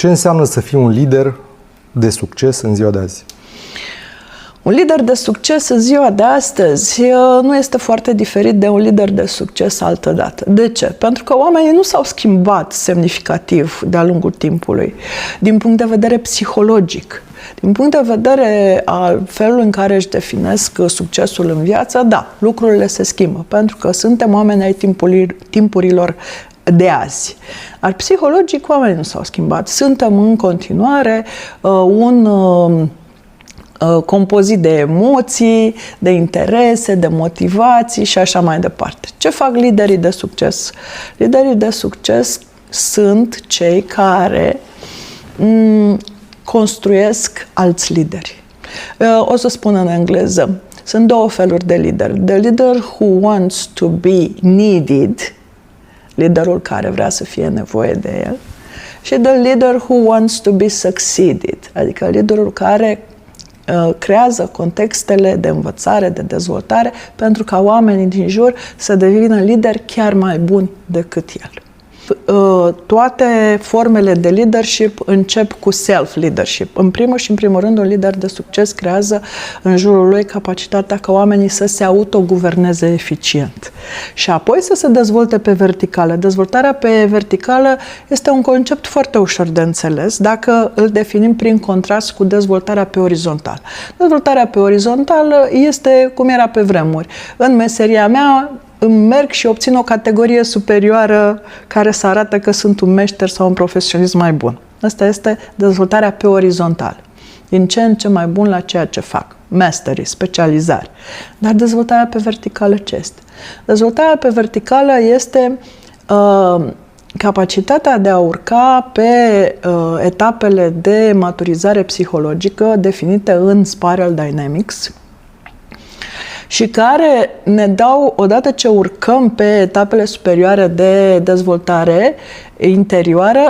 Ce înseamnă să fii un lider de succes în ziua de azi? Un lider de succes în ziua de astăzi nu este foarte diferit de un lider de succes altădată. De ce? Pentru că oamenii nu s-au schimbat semnificativ de-a lungul timpului, din punct de vedere psihologic. Din punct de vedere al felului în care își definesc succesul în viață, da, lucrurile se schimbă, pentru că suntem oameni ai timpurilor de azi. Dar psihologic oamenii nu s-au schimbat. Suntem în continuare un compozit de emoții, de interese, de motivații și așa mai departe. Ce fac liderii de succes? Liderii de succes sunt cei care construiesc alți lideri. O să spun în engleză. Sunt două feluri de lideri. The leader who wants to be needed, liderul care vrea să fie nevoie de el, și the leader who wants to be succeeded, adică liderul care creează contextele de învățare, de dezvoltare, pentru ca oamenii din jur să devină lideri chiar mai buni decât el. Toate formele de leadership încep cu self-leadership. În primul rând, un lider de succes creează în jurul lui capacitatea ca oamenii să se autoguverneze eficient. Și apoi să se dezvolte pe verticală. Dezvoltarea pe verticală este un concept foarte ușor de înțeles dacă îl definim prin contrast cu dezvoltarea pe orizontală. Dezvoltarea pe orizontală este cum era pe vremuri. În meseria mea merg și obțin o categorie superioară care să arată că sunt un meșter sau un profesionist mai bun. Asta este dezvoltarea pe orizontală. Din ce în ce mai bun la ceea ce fac. Mastery, specializare. Dar dezvoltarea pe verticală ce este? Dezvoltarea pe verticală este capacitatea de a urca pe etapele de maturizare psihologică definite în Spiral Dynamics, și care ne dau, odată ce urcăm pe etapele superioare de dezvoltare interioară,